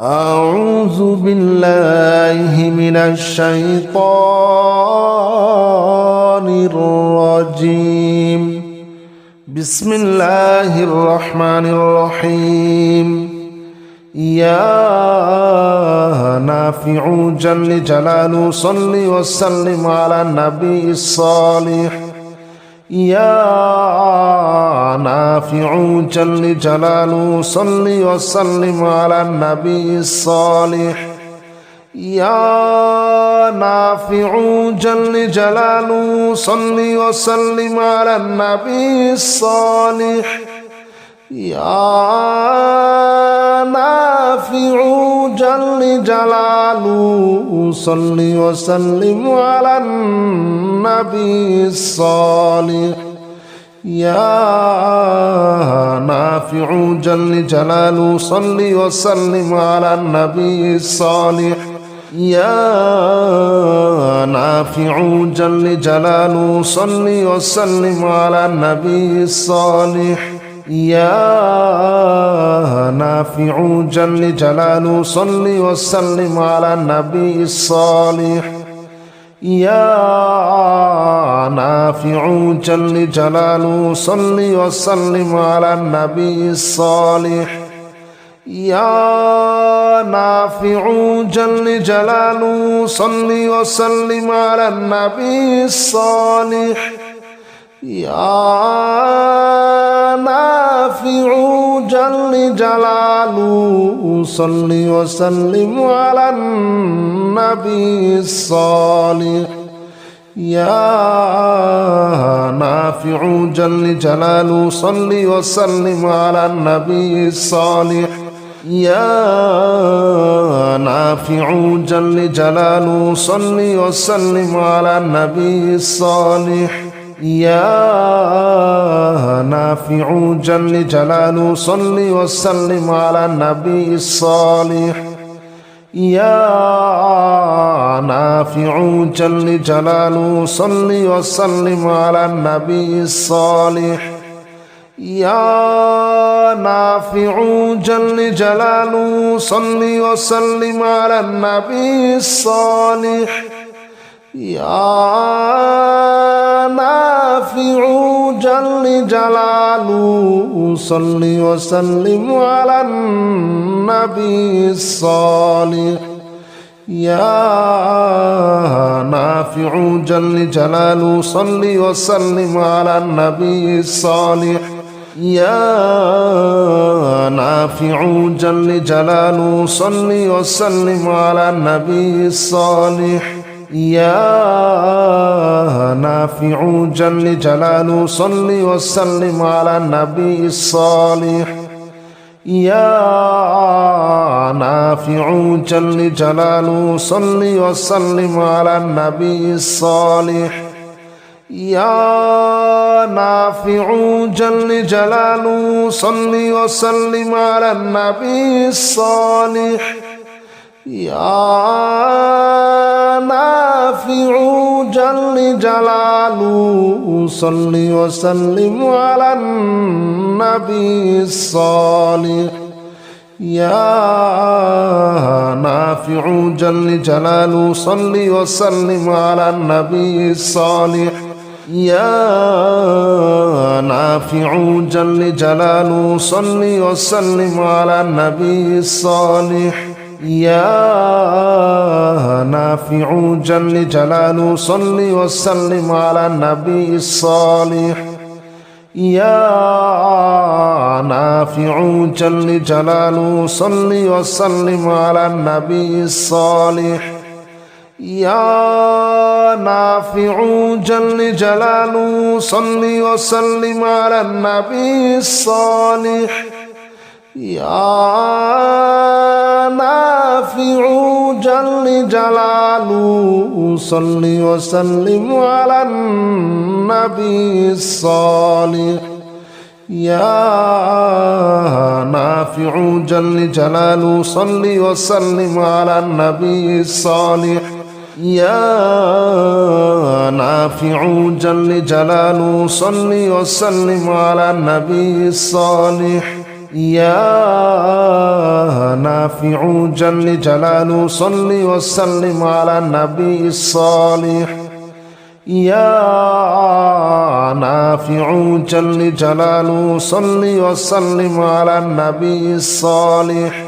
أعوذ بالله من الشيطان الرجيم. بسم الله الرحمن الرحيم. يا نافع جل جلاله صل وسلم على النبي الصالح. يا نافع جل جلاله صل وسلم على النبي الصالح. يا نافع جل جلاله صل وسلم على النبي الصالح. يا نافع جل جلاله صل وسلم على النبي الصالح. يا نافع جل جلاله صل وسلم على النبي الصالح. يا نافع جل جلاله صل وسلم على النبي الصالح. يا نافع جل جلاله صل وسلم على النبي الصالح. يا نافع جل جلاله صل وسلم على النبي الصالح. يا نافع جل جلاله صل وسلم على النبي الصالح. يا نافع جل جلاله صل وسلم على النبي الصالح. يا نافع جل جلاله صل وسلم على النبي الصالح. يا نافع جل جلاله صل وسلم على النبي الصالح. يا نافع جل جلاله صل وسلم على النبي الصالح. يا نافع جل جلاله صل وسلم على النبي الصالح. يا نافع جل جلاله صل وسلم على النبي الصالح. يا نافع جل جلاله صل وسلم على النبي الصالح. يا نافع جل جلاله صل وسلم على النبي الصالح. يا نافع جل جلاله صل وسلم على النبي الصالح. يا نافع جل جلاله صل وسلم على النبي الصالح. يا نافع جل جلاله صل وسلم على النبي الصالح. يا نافع جل جلاله صل وسلم على النبي الصالح. يا نافع جل جلاله صل وسلم على النبي الصالح. يا نافع جل جلاله صل وسلم على النبي الصالح. يا نافع جل جلاله صل وسلم على النبي الصالح. يا نافع جل جلاله صل وسلم على النبي الصالح. يا نافع جل جلاله صل وسلم على النبي الصالح. يا نافع جل جلاله صل وسلم على النبي الصالح. يا نافع جل جلاله صل وسلم على النبي الصالح. يا نافع جل جلاله صل وسلم على النبي الصالح. يا نافع جل جلاله صل وسلم على النبي الصالح. يا نافع جل جلاله صل وسلم على النبي الصالح يا نافع جل جلاله صل وسلم على النبي الصالح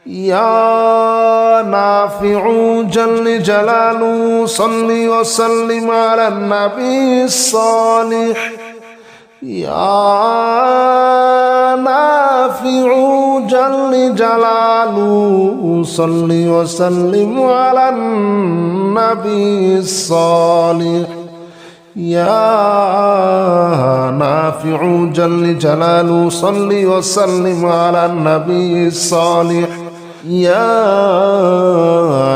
يا نافع جل جلاله صل وسلم على النبي الصالح يا نافع جل جلاله صل وسلم على النبي الصالح يا نافع جل جلاله صل وسلم على النبي الصالح يا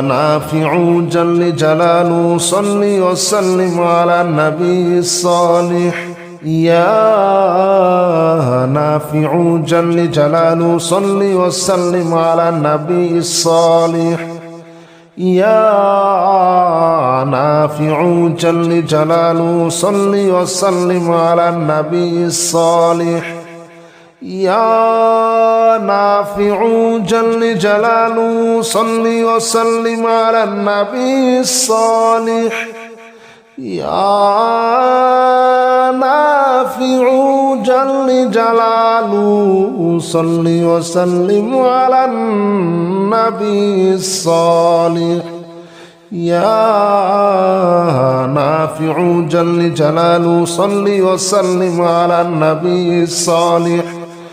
نافع جل جلاله صل وسلم على النبي الصالح يا نافع جل جلاله صل وسلم على النبي الصالح يا نافع جل جلاله صل وسلم على النبي الصالح يا نافع جل جلاله صل وسلم على النبي الصالح يا نافع جل جلاله صل وسلم على النبي الصالح يا نافع جل جلاله صل وسلم على النبي الصالح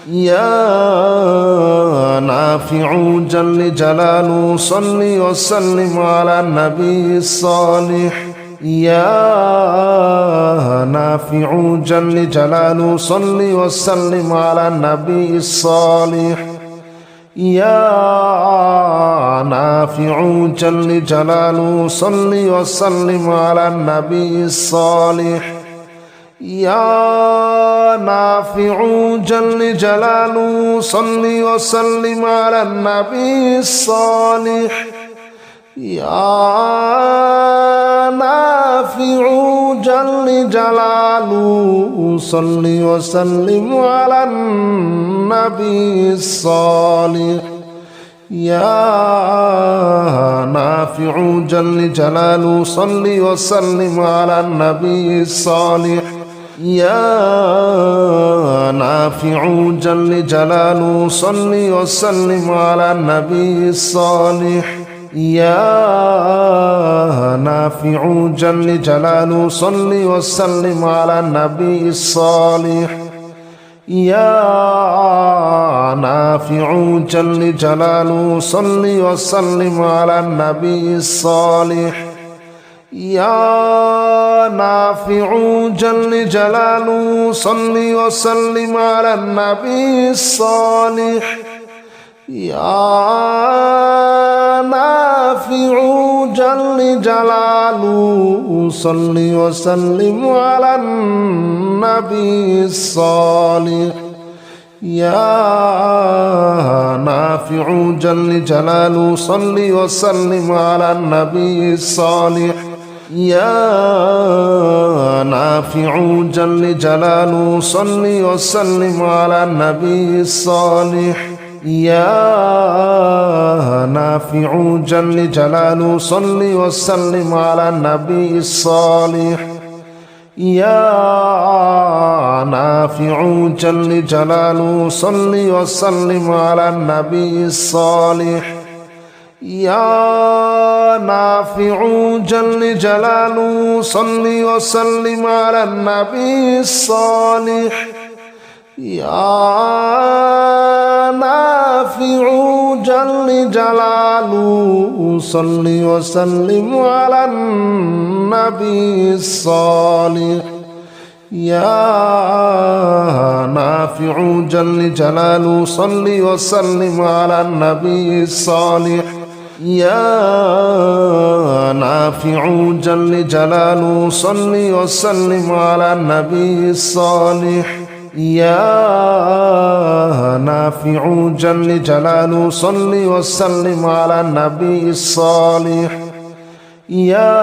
يا نافع جل جلاله صل وسلم على النبي الصالح يا نافع جل جلاله صل وسلم على النبي الصالح يا نافع جل جلاله صل وسلم على النبي الصالح يا نافع جل جلاله صل وسلم على النبي الصالح يا نافع جل جلاله صل وسلم على النبي الصالح يا نافع جل جلاله صل وسلم على النبي الصالح يا نافع جل جلاله صل وسلم على النبي الصالح يا نافع جل جلاله صل وسلم على النبي الصالح يا نافع جل جلاله صل وسلم على النبي الصالح يا نافع جل جلاله صل وسلم على النبي الصالح يا نافع جل جلاله صل وسلم على النبي الصالح يا نافع جل جلاله صل وسلم على النبي الصالح يا نافع جل جلاله صل وسلم على النبي الصالح يا نافع جل جلاله صل وسلم على النبي الصالح يا نافع جل جلاله صل وسلم على النبي الصالح يا نافع جل جلاله صل وسلم على النبي الصالح يا نافع جل جلاله صل وسلم على النبي الصالح يا نافع جل جلاله صل وسلم على النبي الصالح يا نافع جل جلاله صل وسلم على النبي الصالح يا نافع جل جلاله صل وسلم على النبي الصالح يا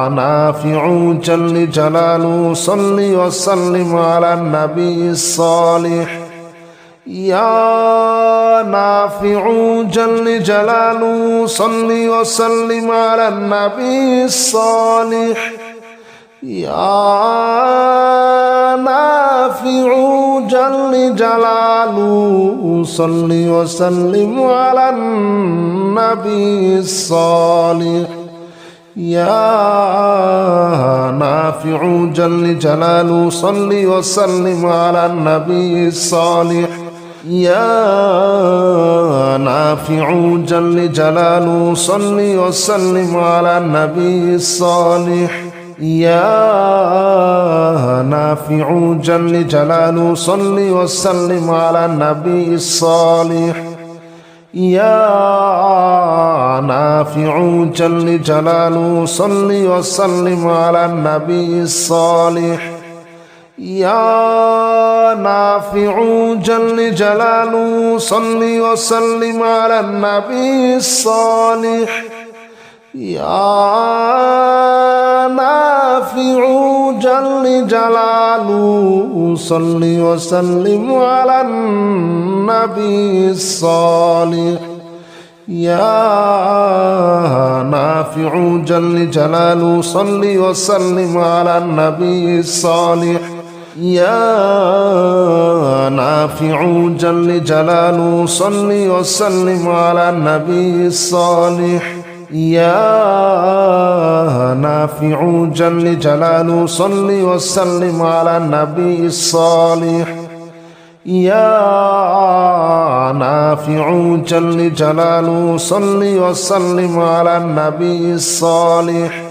نافع جل جلاله صل وسلم على النبي الصالح يا نافع جل جلاله صل وسلم على النبي الصالح يا نافع جل جلاله صل وسلم على النبي الصالح يا نافع جل جلاله صل وسلم على النبي الصالح يا نافع جل جلاله صل وسلم على النبي الصالح يا نافع جل جلاله صل وسلم على النبي الصالح يا نافع جل جلاله صل وسلم على النبي الصالح يا نافع جل جلاله صل وسلم على النبي الصالح يا نافع جل جلاله صل وسلم على النبي الصالح يا نافع جل جلاله صل وسلم على النبي الصالح يا نافع جل جلاله صل وسلم على النبي الصالح يا نافع جل جلاله صل وسلم على النبي الصالح يا نافع جل جلاله صل وسلم على النبي الصالح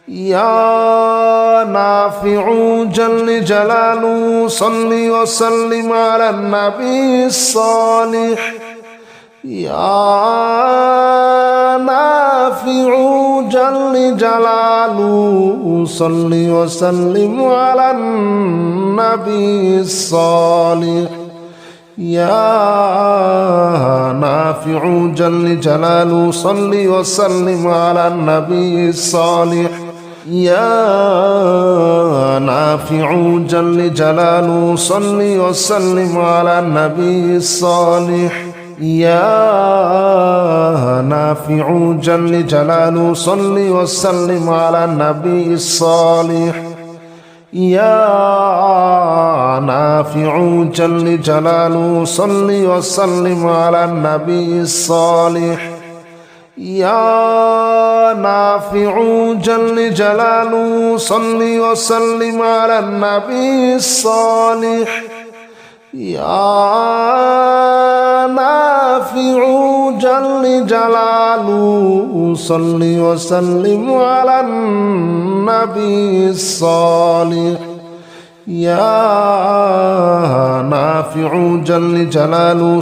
يا نافع جل جلاله صل وسلم على النبي الصالح يا نافع جل جلاله صل وسلم على النبي الصالح يا نافع جل جلاله صل وسلم على النبي الصالح يا نافع جل جلاله صل وسلم على النبي الصالح يا نافع جل جلاله صل وسلم على النبي الصالح يا نافع جل جلاله صل وسلم على النبي الصالح يا نافع جل جلاله صل وسلم على النبي الصالح يا نافع جل جلاله صل وسلم على النبي الصالح يا نافع جل جلاله صل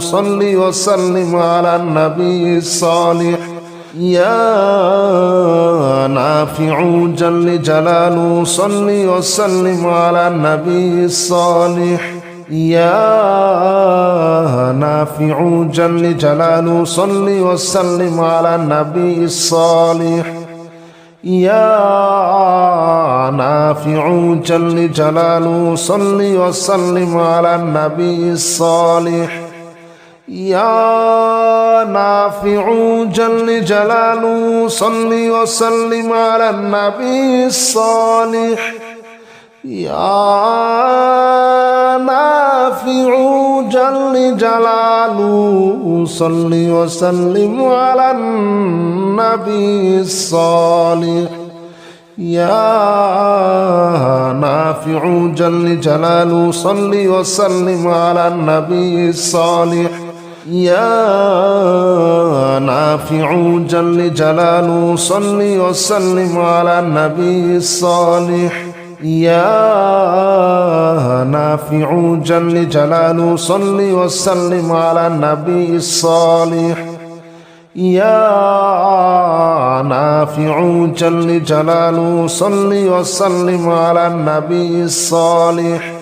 وسلم على النبي الصالح يا نافع جل جلاله صل وسلم على النبي الصالح يا نافع جل جلاله صل وسلم على النبي الصالح يا نافع جل جلاله صل وسلم على النبي الصالح يا نافع جل جلاله صل وسلم على النبي الصالح يا نافع جل جلاله صل وسلم على النبي الصالح يا نافع جل جلاله صل وسلم على النبي الصالح يا نافع جل جلاله صل وسلم على النبي الصالح يا نافع جل جلاله صل وسلم على النبي الصالح يا نافع جل جلاله صل وسلم على النبي الصالح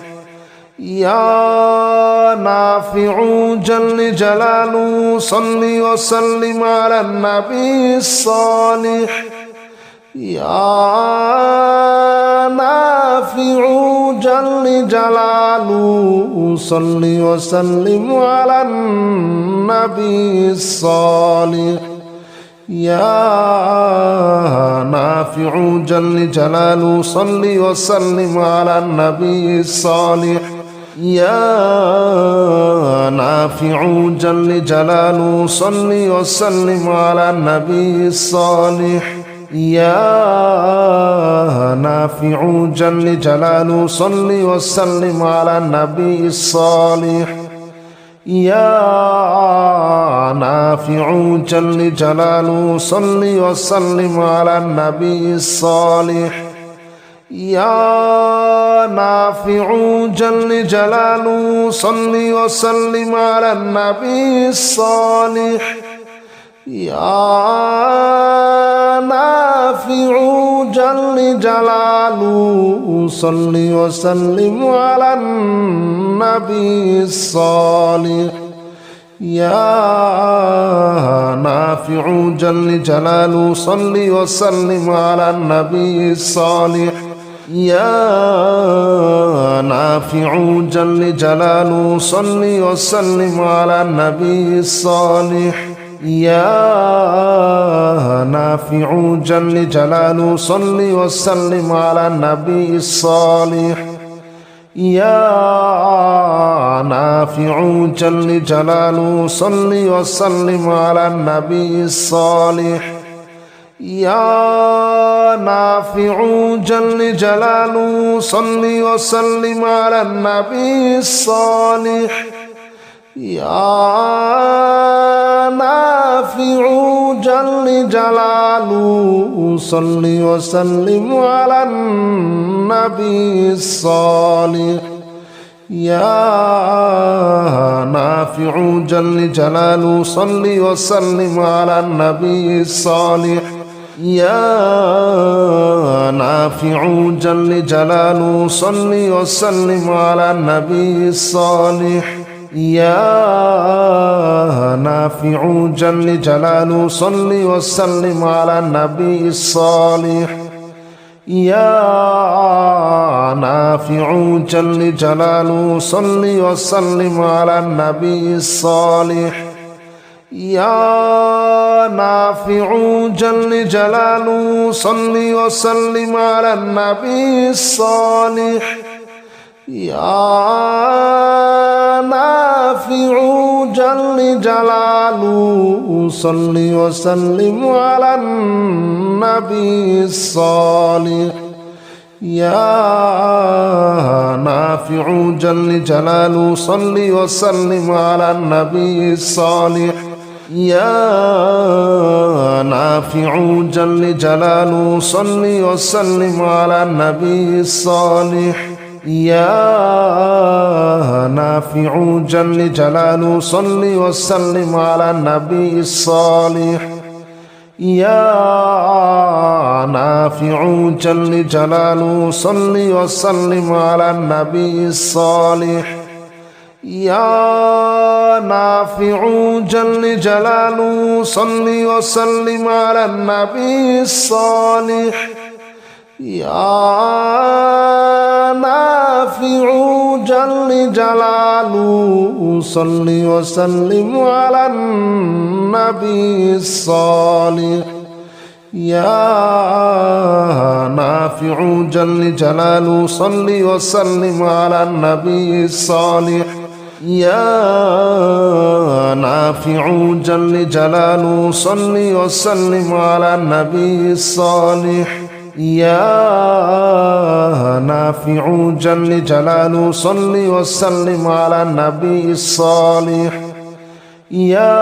يا نافع جل جلاله صل وسلم على النبي الصالح يا نافع جل جلاله صل وسلم على النبي الصالح يا نافع جل جلاله صل وسلم على النبي الصالح يا نافع جل جلاله صل وسلم على النبي الصالح يا نافع جل جلاله صل وسلم على النبي الصالح يا نافع جل جلاله صل وسلم على النبي الصالح يا نافع جل جلاله صل وسلم على النبي الصالح يا نافع جل جلاله صل وسلم على النبي الصالح يا نافع جل جلاله صل وسلم على النبي الصالح يا نافع جل جلاله صل وسلم على النبي الصالح يا نافع جل جلاله صل وسلم على النبي الصالح يا نافع جل جلاله صل وسلم على النبي الصالح يا نافع جل جلاله صل وسلم على النبي الصالح يا نافع جل جلاله صل وسلم على النبي الصالح يا نافع جل جلاله صل وسلم على النبي الصالح يا نافع جل جلاله صل وسلم على النبي الصالح يا نافع جل جلاله صل وسلم على النبي الصالح يا نافع جل جلاله صل وسلم على النبي الصالح يا نافع جل جلاله صل وسلم على النبي الصالح يا نافع جل جلاله صل وسلم على النبي الصالح يا نافع جل جلاله صل وسلم على النبي الصالح يا نافع جل جلاله صل وسلم على النبي الصالح يا نافع جل جلاله صل وسلم على النبي الصالح يا نافع جل جلاله صل وسلم على النبي الصالح يا نافع جل جلاله صل وسلم على النبي الصالح يا نافع جل جلاله صل وسلم على النبي الصالح يا نافع جل جلاله صل وسلم على النبي الصالح يا نافع جل جلاله صل وسلم على النبي الصالح يا نافع جل جلاله صل وسلم على النبي الصالح يا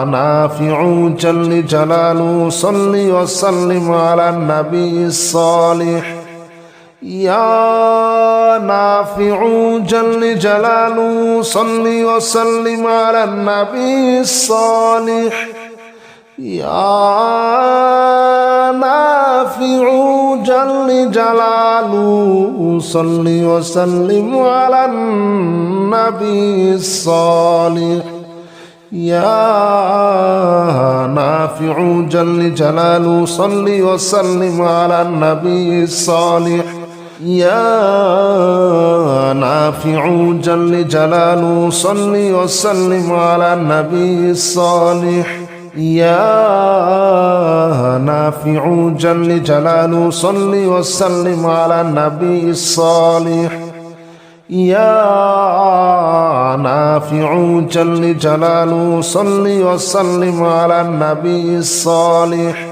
نافع جل جلاله صل وسلم على النبي الصالح يا نافع جل جلاله صل وسلم على النبي الصالح يا نافع جل جلاله صل وسلم على النبي الصالح يا نافع جل جلاله صل وسلم على النبي الصالح يا نافع جل جلاله صل وسلم على النبي الصالح يا نافع جل جلاله صل وسلم على النبي الصالح يا نافع جل جلاله صل وسلم على النبي الصالح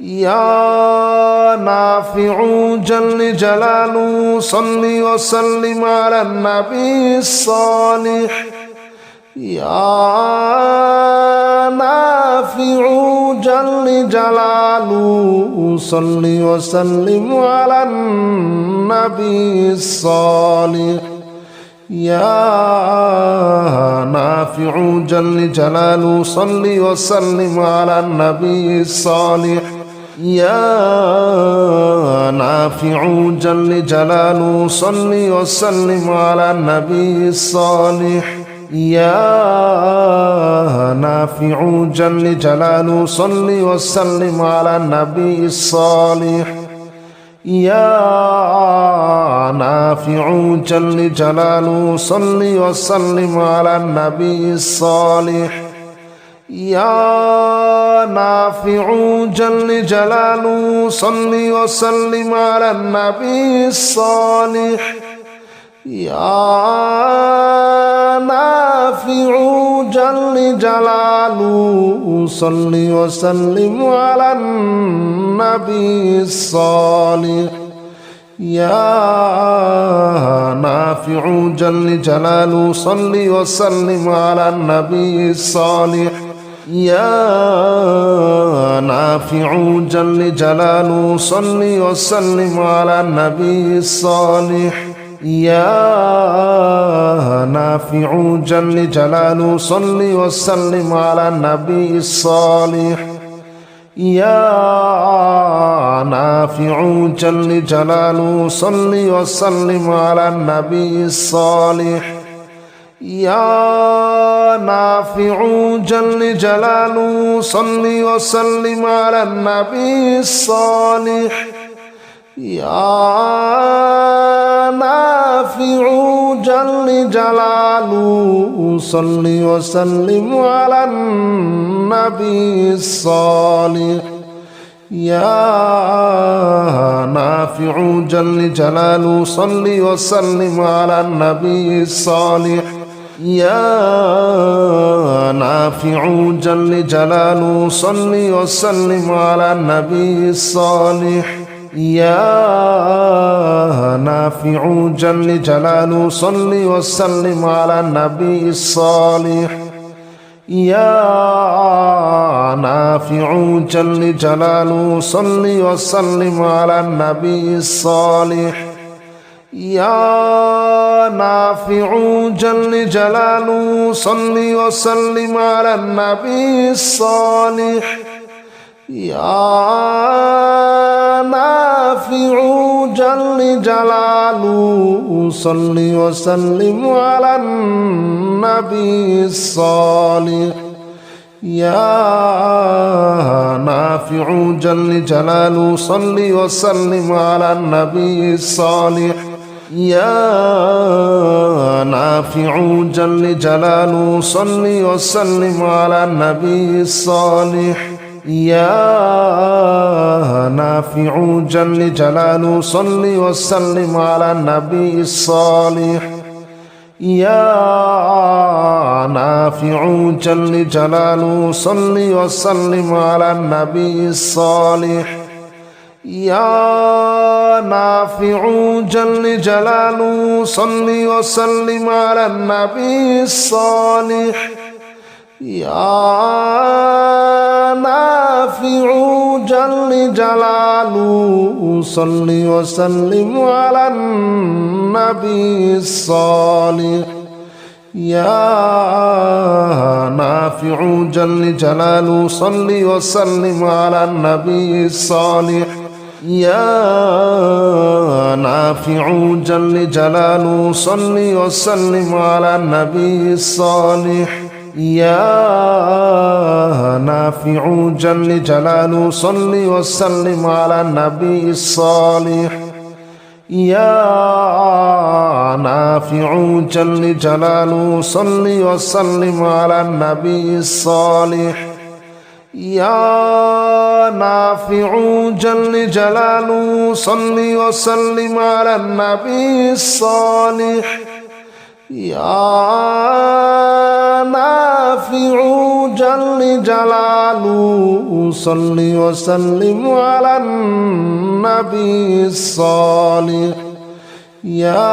يا نافع جل جلاله صل وسلم على النبي الصالح يا نافع جل جلاله صل وسلم على النبي الصالح يا نافع جل جلاله صل وسلم على النبي الصالح يا نافع جل جلاله صل وسلم على النبي الصالح يا نافع جل جلاله صل وسلم على النبي الصالح يا نافع جل جلاله صل وسلم على النبي الصالح يا نافع جل جلاله صل وسلم على النبي الصالح يا نافع جل جلاله صل وسلم على النبي الصالح يا نافع جل جلاله صل وسلم على النبي الصالح يا نافع جل جلاله صل وسلم على النبي الصالح يا نافع جل جلاله صل وسلم على النبي الصالح يا نافع جل جلاله صل وسلم على النبي الصالح يا نافع جل جلاله صل وسلم على النبي الصالح يا نافع جل جلاله صل وسلم على النبي الصالح يا نافع جل جلاله صل وسلم على النبي الصالح يا نافع جل جلاله صل وسلم على النبي الصالح يا نافع جل جلاله صل وسلم على النبي الصالح يا نافع جل جلاله صل وسلم على النبي الصالح يا نافع جل جلاله صل وسلم على النبي الصالح يا نافع جل جلاله صل وسلم على النبي الصالح يا نافع جل جلاله صل وسلم على النبي الصالح يا نافع جل جلاله صل وسلم على النبي الصالح يا نافع جل جلاله صل وسلم على النبي الصالح يا نافع جل جلاله صل وسلم على النبي الصالح يا نافع جل جلاله صل وسلم على النبي الصالح يا نافع جل جلاله صل وسلم على النبي الصالح يا نافع جل جلاله صل وسلم على النبي الصالح يا نافع جل جلاله صل وسلم على النبي الصالح يا نافع جل جلاله صل وسلم على النبي الصالح يا نافع جل جلاله صل وسلم على النبي الصالح يا نافع جل جلاله صل وسلم على النبي الصالح يا نافع جل جلاله صل وسلم على النبي الصالح يا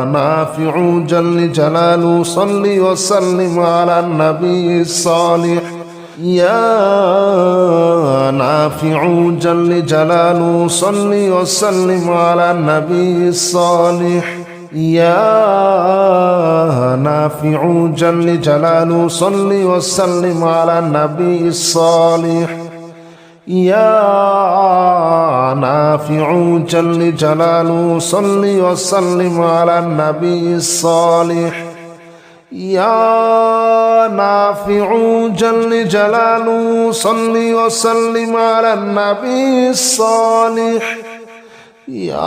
نافع جل جلاله صل وسلم على النبي الصالح يا نافع جل جلاله صل وسلم على النبي الصالح يا نافع جل جلاله صل وسلم على النبي الصالح يا نافع جل جلاله صل وسلم على النبي الصالح يا نافع جل جلاله صل وسلم على النبي الصالح يا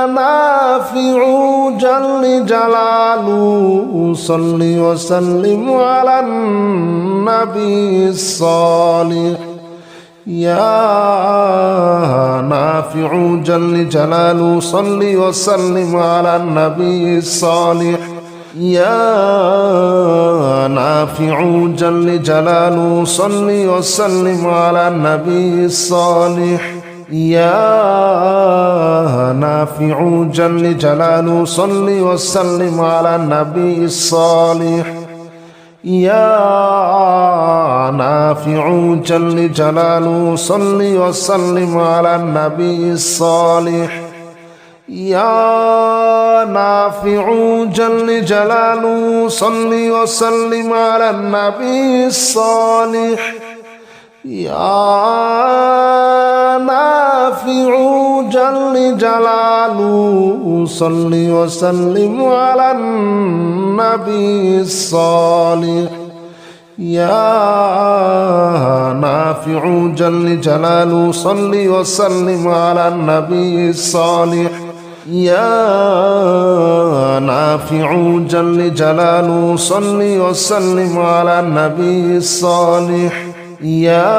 نافع جل جلاله صل وسلم على النبي الصالح يا نافع جل جلاله صل وسلم على النبي الصالح يا نافع جل جلاله صل وسلم على النبي الصالح يا نافع جل جلاله صل وسلم على النبي الصالح يا نافع جل جلاله صل وسلم على النبي الصالح يا نافع جل جلاله صل وسلم على النبي الصالح يا نافع جل جلاله صل وسلم على النبي الصالح يا نافع جل جلاله صل وسلم على النبي الصالح يا نافع جل جلاله صل وسلم على النبي الصالح يا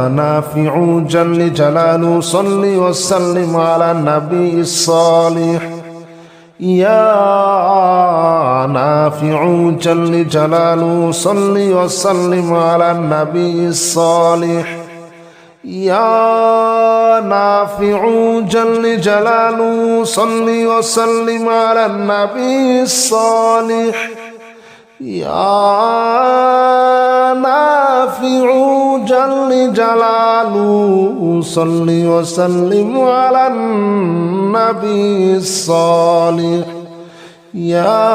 نافع جل جلاله صل وسلم على النبي الصالح يا نافع جل جلاله صل وسلم على النبي الصالح يا نافع جل جلاله صل وسلم على النبي الصالح يا نافع جل جلاله صل وسلم على النبي الصالح يا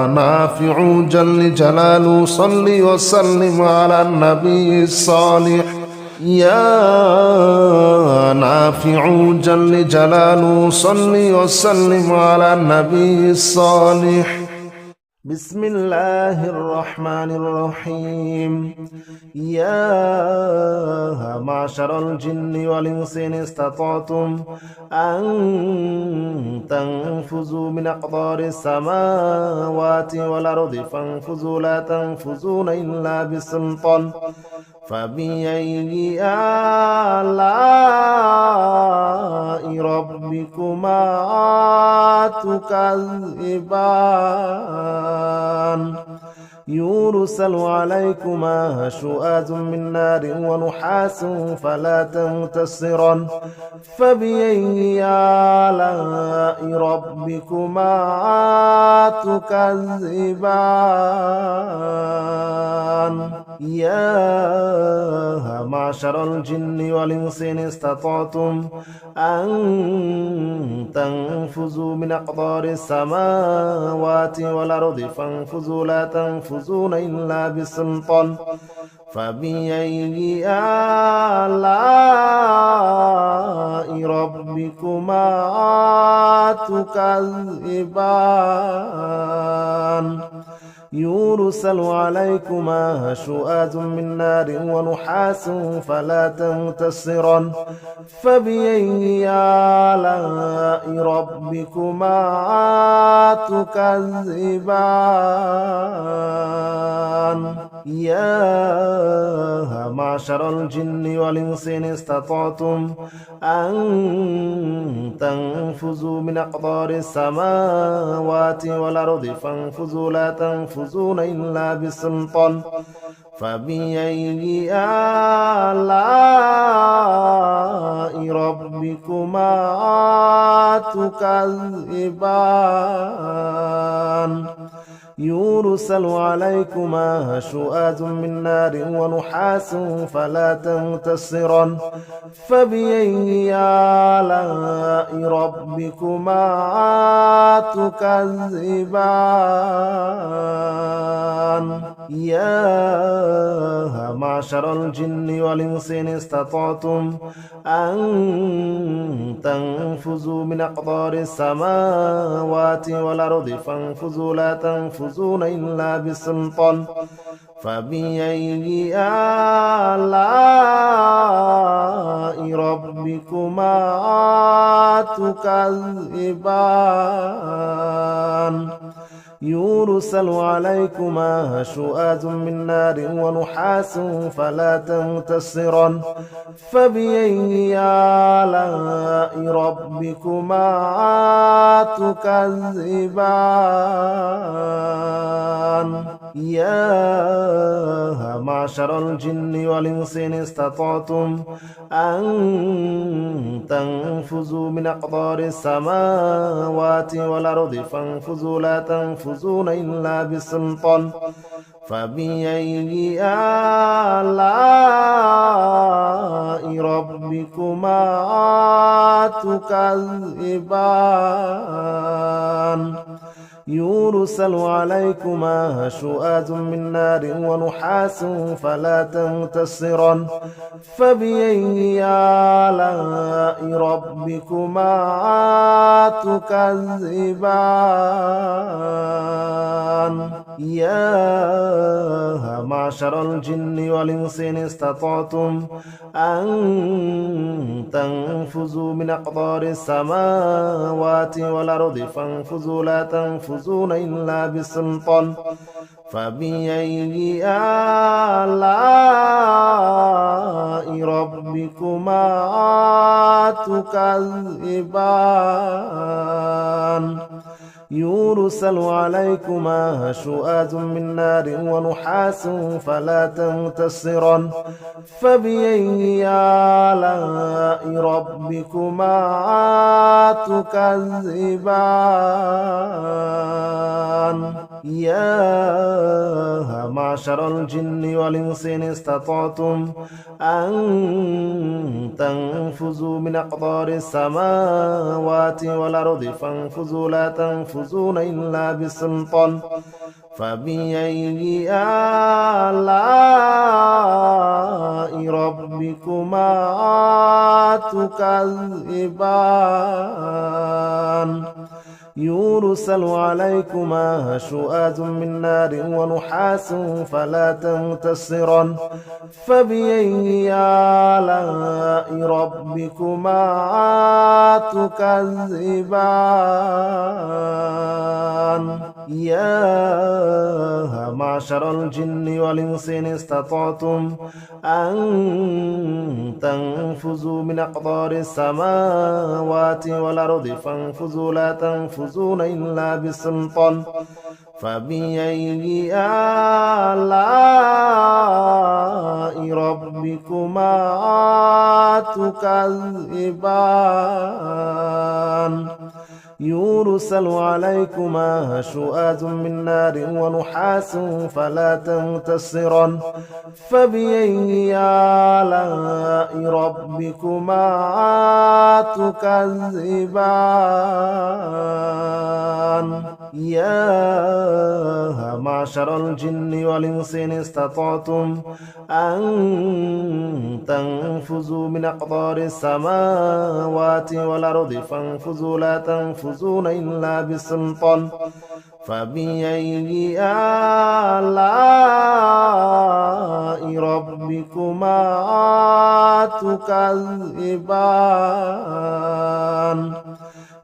نافع جل جلاله صل وسلم على النبي الصالح يا نافع جل جلاله صل وسلم على النبي الصالح بسم الله الرحمن الرحيم يا معشر الجن والإنس إن استطعتم أن تنفذوا من أقطار السماوات والأرض فانفذوا لا تنفذون إلا بسلطان فبأي آلاء ربكما تكذبان يرسل عليكما شؤاذ من نار ونحاس فلا تنتصران فبأي آلاء ربكما تكذبان يا معشر الجن والإنس إن استطعتم أن تنفذوا من أقطار السماوات والأرض فانفذوا لا تنفذون إلا بسلطان فبأي آلاء ربكما تكذبان يرسل عليكما شؤاز من نار ونحاس فلا تنتصران فبأي آلاء ربكما تكذبان يا معشر الجن والإنس إن استطعتم أن تنفذوا من أقطار السماوات والأرض فانفذوا لا تنفذون إلا بسلطان فبأي آلاء ربكما تكذبان يرسل عليكما شؤاز من نار ونحاس فلا تنتصران فبأي آلاء ربكما تكذبان يا معشر الجن والإنس إن استطعتم أن تنفذوا من أقطار السماوات والأرض فانفذوا لا تنفذون إلا بسلطان فبأي آلاء ربكما تكذبان يرسل عليكما شؤاز من نار ونحاس فلا تنتصران فبأي آلاء ربكما تكذبان يا معشر الجن والإنس إن استطعتم أن تنفذوا من أقطار السماوات والأرض فانفذوا لا تنفذون إلا بسلطان فبأي آلاء ربكما تكذبان يرسل عليكما شؤاز من نار ونحاس فلا تنتصران فبأي آلاء ربكما تكذبان يا معشر الجن والإنس إن استطعتم أن تنفذوا من أقطار السماوات والأرض فانفذوا لا تنفذون إلا بسلطان فبأي آلاء ربكما تكذبان يرسل عليكما شؤاز من نار ونحاس فلا تنتصران فبأي آلاء ربكما تكذبان يا معشر الجن والإنس إن استطعتم أن تنفذوا من أقطار السماوات والأرض فانفذوا لا تنفذون إلا بسلطان فبأي آلاء ربكما تكذبان يرسل عليكما شؤاز من نار ونحاس فلا تنتصران فبأي آلاء ربكما تكذبان يا معشر الجن والإنس إن استطعتم أن تنفذوا من أقطار السماوات والأرض فانفذوا لا تنفذون إلا بسلطان فبأي آلاء ربكما تكذبان يرسل عليكما شؤاز من نار ونحاس فلا تنتصران فبأي آلاء ربكما تكذبان يا معشر الجن والإنس إن استطعتم أن تنفذوا من أقطار السماوات والأرض فانفذوا لا تنفذون إلا بسلطان فبأي آلاء ربكما تكذبان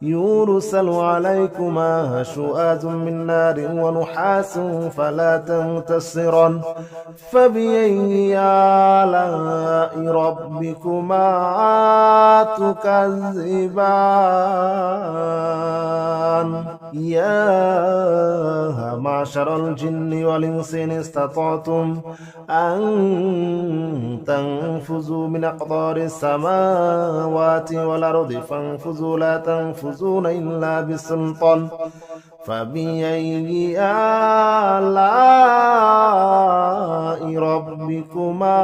يرسل عليكما شؤاذ من نار ونحاس فلا تنتصران فبأي آلاء ربكما تكذبان يا معشر الجن والإنس إن استطعتم أن تنفذوا من أقطار السماوات والأرض فانفذوا لا تنفذون إلا بسلطان فبأي آلاء ربكما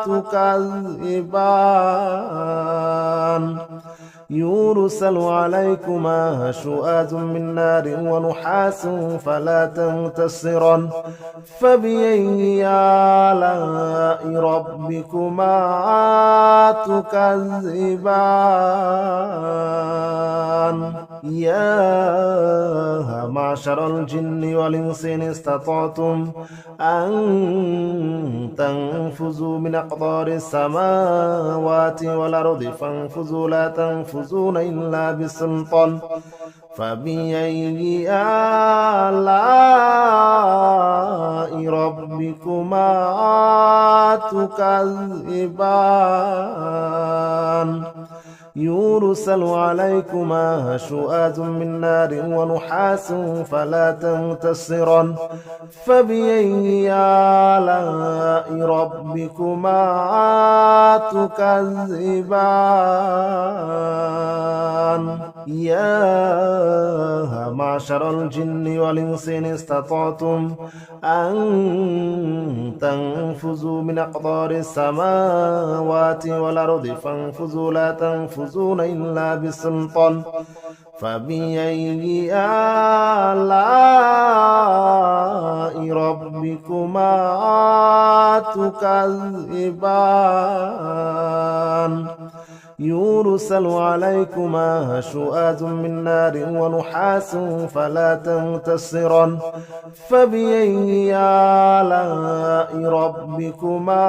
تكذبان يرسل عليكما شؤاذ من نار ونحاس فلا تنتصران فبأي آلاء ربكما تكذبان يا معشر الجن والإنس إن استطعتم أن تنفذوا من أقطار السماوات والأرض فانفذوا لا تنفذون إلا بسلطان فبأي آلاء ربكما تكذبان يرسل عليكما شؤاذ من نار ونحاس فلا تنتصران فبأي آلاء ربكما تكذبان يا معشر الجن والإنس إن استطعتم أن تنفذوا من أقطار السماوات والأرض فانفذوا لا تنفذون إلا بسلطان فبأي آلاء ربكما تكذبان يرسل عليكما شؤاذ من نار ونحاس فلا تنتصران فبأي آلاء ربكما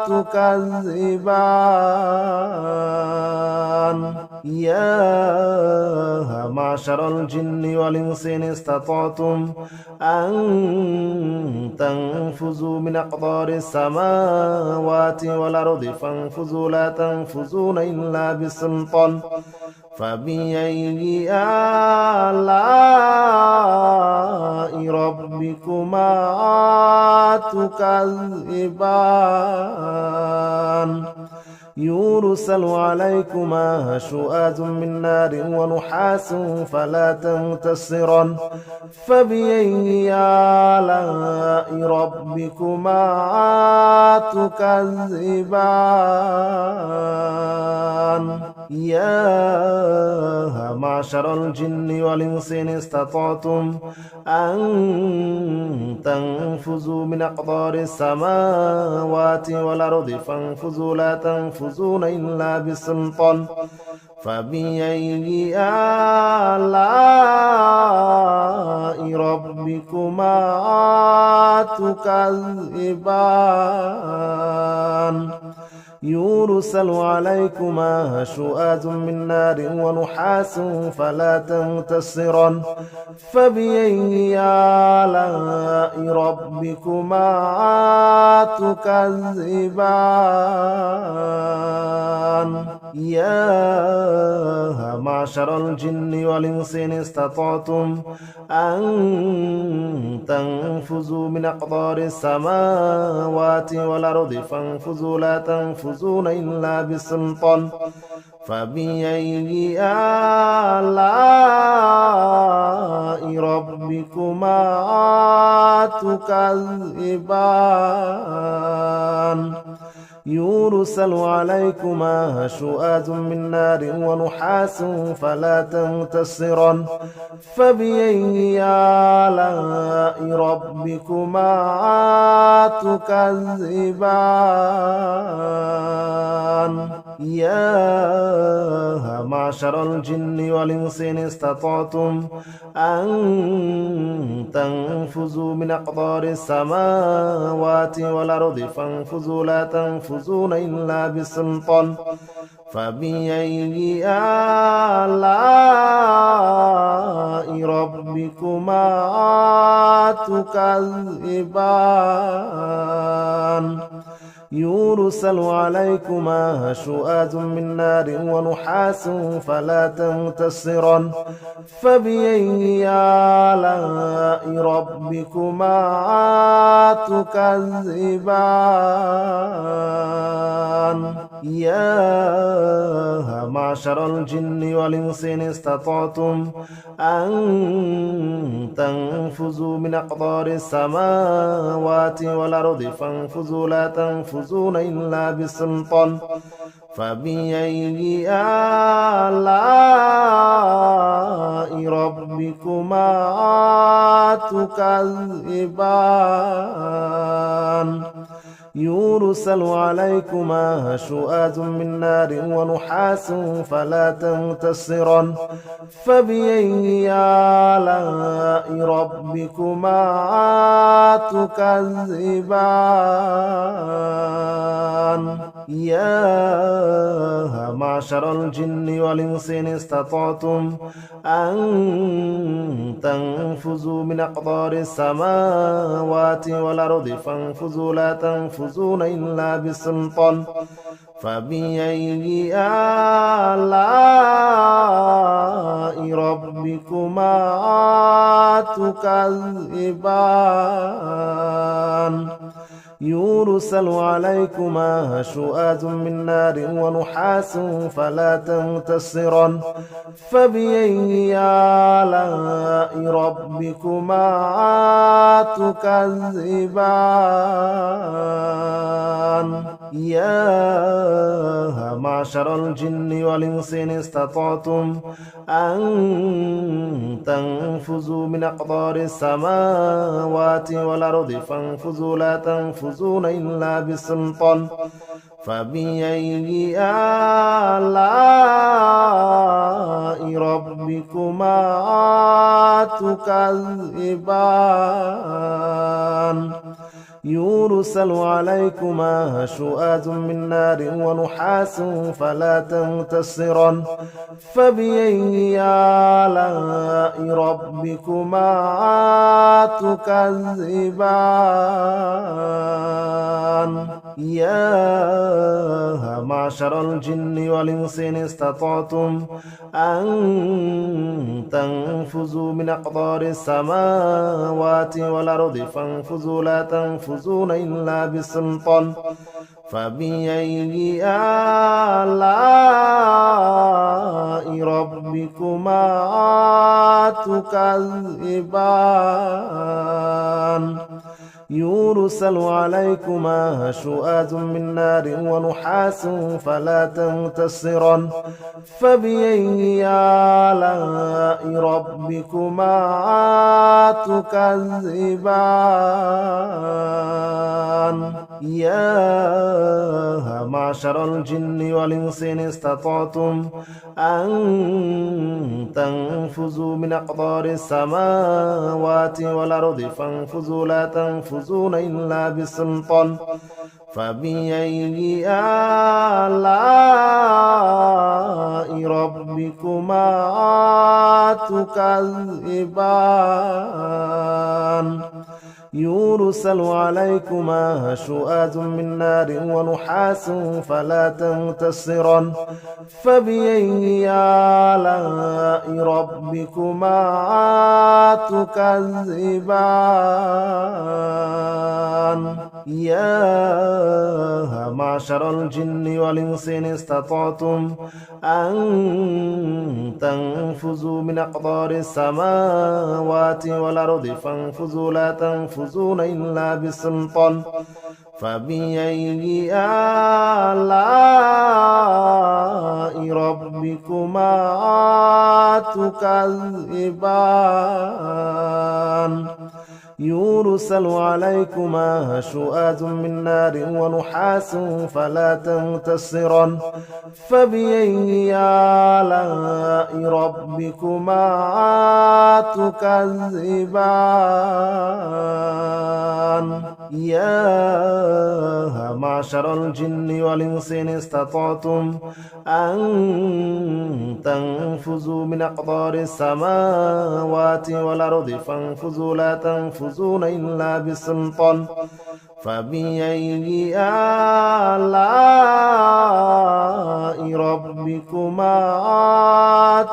تكذبان يا معشر الجن والإنس إن استطعتم أن تنفذوا من أقطار السماوات والأرض فانفذوا لا تنفذون إلا بسلطان فبأي آلاء ربكما تكذبان يرسل عليكما شؤاذ من نار ونحاس فلا تنتصران فبأي آلاء ربكما تكذبان يا معشر الجن والإنس إن استطعتم أن تنفذوا من أقطار السماوات والأرض فانفذوا لا تنفذون إلا بسلطان فبأي آلاء ربكما تكذبان يرسل عليكما شؤاذ من نار ونحاس فلا تنتصران فبأي آلاء ربكما تكذبان يا معشر الجن والإنس إن استطعتم أن تنفذوا من أقطار السماوات والأرض فانفذوا لا تنفذون إلا بسلطان فبأي آلاء ربكما تكذبان يرسل عليكما شؤاز من نار ونحاس فلا تنتصران فبأي آلاء ربكما تكذبان يا معشر الجن والإنس إن استطعتم أن تنفذوا من أقطار السماوات والأرض فانفذوا لا تنفذون إلا بسلطان فبأي آلاء ربكما تكذبان يرسل عليكما شؤاز من نار ونحاس فلا تنتصران فبأي آلاء ربكما تكذبان يا معشر الجن والإنس إن استطعتم أن تنفذوا من أقطار السماوات والأرض فانفذوا لا تنفذون إلا بسلطان فبأي آلاء ربكما تكذبان يرسل عليكما شؤاز من نار ونحاس فلا تنتصران فبأي آلاء ربكما تكذبان يا معشر الجن والإنس إن استطعتم أن تنفذوا من أقطار السماوات والأرض فانفذوا لا تنفذون إلا بسلطان فبأي آلاء ربكما تكذبان يرسل عليكما شؤاز من نار ونحاس فلا تنتصران فبأي آلاء ربكما تكذبان يا معشر الجن والإنس إن استطعتم أن تنفذوا من أقطار السماوات والأرض فانفذوا لا تنفذون إلا بسلطان فبأي آلاء ربكما تكذبان يرسل عليكما شؤاز من نار ونحاس فلا تنتصران فبأي آلاء ربكما تكذبان يا معشر الجن والإنس إن استطعتم أن تنفذوا من أقطار السماوات والأرض فانفذوا لا تنفذون إلا بسلطان فبأي آلاء ربكما تكذبان يرسل عليكما شؤاز من نار ونحاس فلا تنتصران فبأي آلاء ربكما تكذبان يا معشر الجن والإنس إن استطعتم أن تنفذوا من أقطار السماوات والأرض فانفذوا لا تنفذون إلا بسلطان فبأي آلاء ربكما تكذبان يرسل عليكما شؤاز من نار ونحاس فلا تنتصران فبأي آلاء ربكما تكذبان يا معشر الجن والإنس إن استطعتم أن تنفذوا من أقطار السماوات والأرض فانفذوا لا تنفذون إلا بسلطان فبأي آلاء ربكما تكذبان يرسل عليكما شؤاد من نار ونحاس فلا تنتصران فبأي آلاء ربكما تكذبان يا معشر الجن والإنس إن استطعتم أن تنفذوا من أقطار السماوات والأرض فانفذوا لا تنفذون إلا بسلطان فبأي آلاء ربكما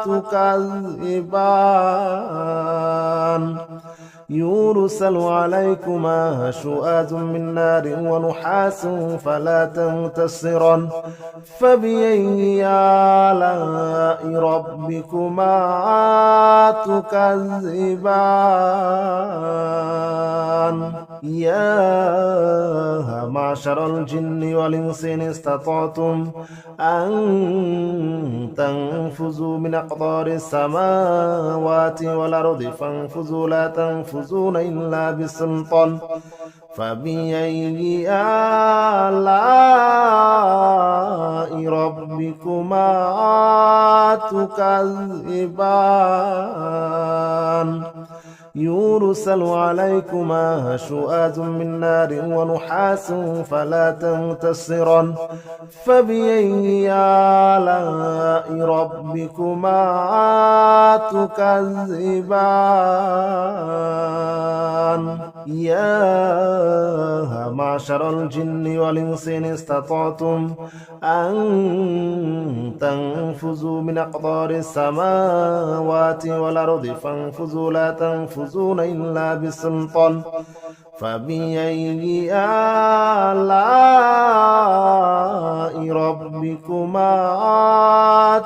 تكذبان يرسل عليكما شؤاد من نار ونحاس فلا تنتصران فبأي آلاء ربكما تكذبان يا معشر الجن والإنس إن استطعتم أن تنفذوا من أقطار السماوات والأرض فانفذوا لا تنفذون إلا بسلطان فبأي آلاء ربكما تكذبان يرسل عليكما شؤاد من نار ونحاس فلا تنتصران فبأي آلاء ربكما تكذبان يا معشر الجن والإنس إن استطعتم أن تنفذوا من أقطار السماوات والأرض فانفذوا لا تنفذون إلا بسلطان فبأي آلاء ربكما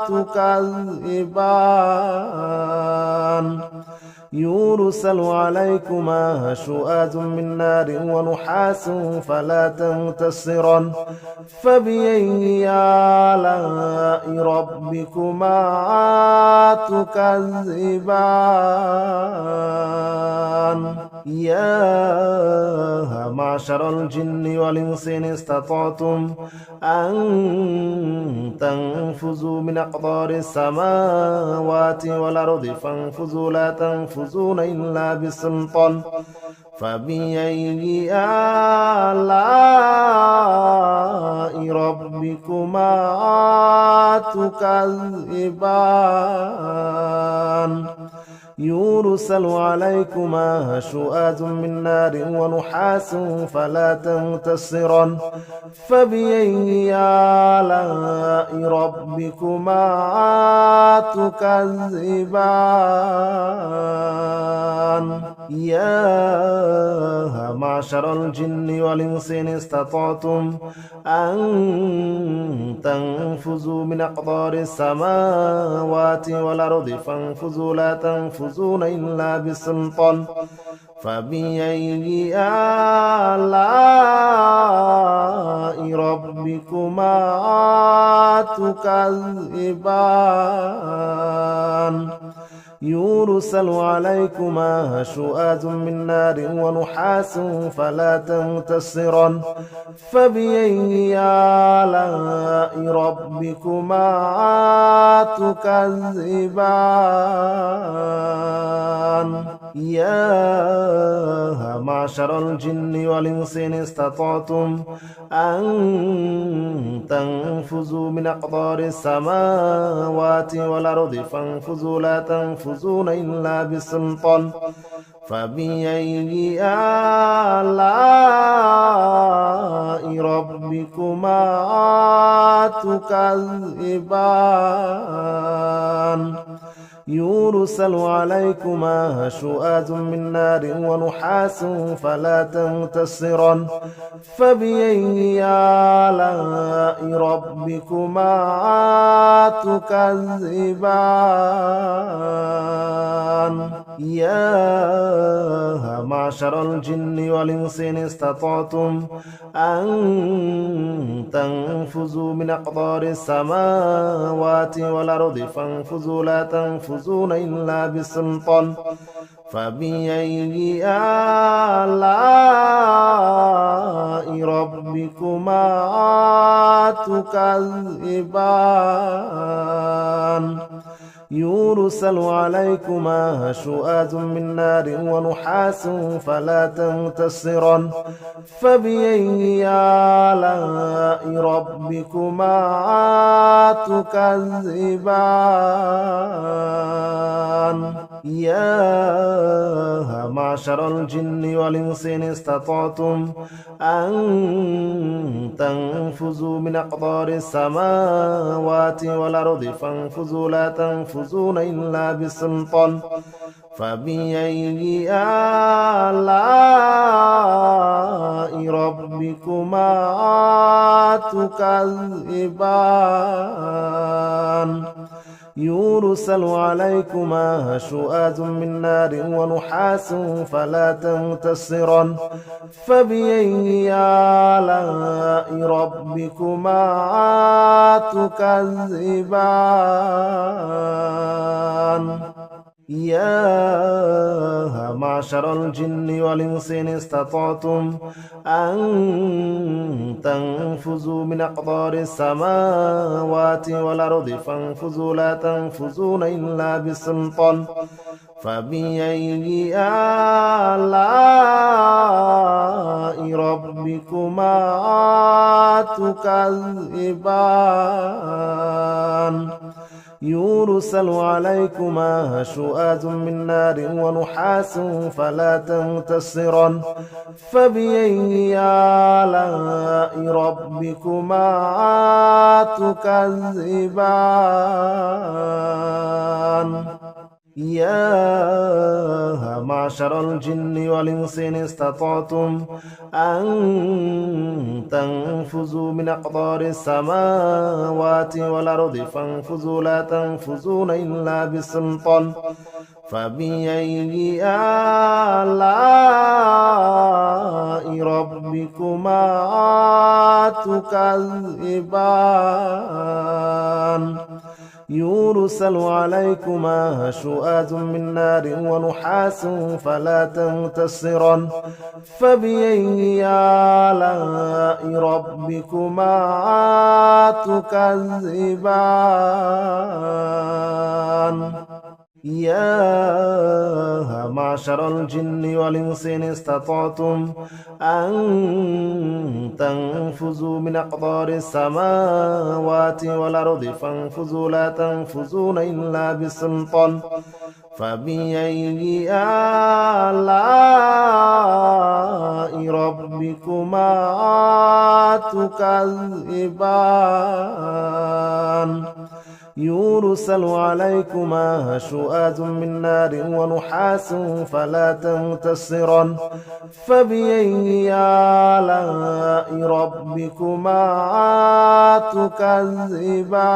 تكذبان يرسل عليكما شؤاد من نار ونحاس فلا تنتصران فبأي آلاء ربكما تكذبان يا معشر الجن والإنس إن استطعتم أن تنفذوا من أقطار السماوات والأرض فانفذوا لا تنفذون إلا بسلطان فبأي آلاء ربكما تكذبان يرسل عليكما شؤاد من نار ونحاس فلا تنتصران فبأي آلاء ربكما تكذبان يا معشر الجن والإنس إن استطعتم أن تنفذوا من أقطار السماوات والأرض فانفذوا لا تنفذون إلا بسلطان فبأي آلاء ربكما تكذبان يرسل عليكما شؤاد من نار ونحاس فلا تنتصران فبأي آلاء ربكما تكذبان يا معشر الجن والإنس إن استطعتم أن تنفذوا من أقطار السماوات والأرض فانفذوا لا تنفذون إلا بسلطان فبأي آلاء ربكما تكذبان يرسل عليكما شؤاد من نار ونحاس فلا تنتصران فبأي آلاء ربكما تكذبان يا معشر الجن والإنس إن استطعتم أن تنفذوا من أقطار السماوات والأرض فانفذوا لا تنفذون إلا بسلطان فبأي آلاء ربكما تكذبان يرسل عليكما شؤاد من نار ونحاس فلا تنتصران فبأي آلاء ربكما تكذبان يا معشر الجن والإنس إن استطعتم أن تنفذوا من أقطار السماوات والأرض فانفذوا لا تنفذون إلا بسلطان فبأي آلاء ربكما تكذبان يرسل عليكما شؤاد من نار ونحاس فلا تنتصران فبأي آلاء ربكما تكذبان يا معشر الجن والإنس إن استطعتم أن تنفذوا من أقطار السماوات والأرض فانفذوا لا تنفذون إلا بسلطان فبأي آلاء ربكما تكذبان يرسل عليكما شؤاد من نار ونحاس فلا تنتصران فبأي آلاء ربكما تكذبان يا معشر الجن والإنس إن استطعتم أن تنفذوا من أقطار السماوات والأرض فانفذوا لا تنفذون إلا بسلطان فبأي آلاء ربكما تكذبان يرسل عليكما شؤاد من نار ونحاس فلا تنتصران فبأي آلاء ربكما تكذبان يا معشر الجن والإنس إن استطعتم أن تنفذوا من أقطار السماوات والأرض فانفذوا لا تنفذون إلا بسلطان فبأي آلاء ربكما تكذبان يرسل عليكما شؤاد من نار ونحاس فلا تنتصران فبأي آلاء ربكما تكذبان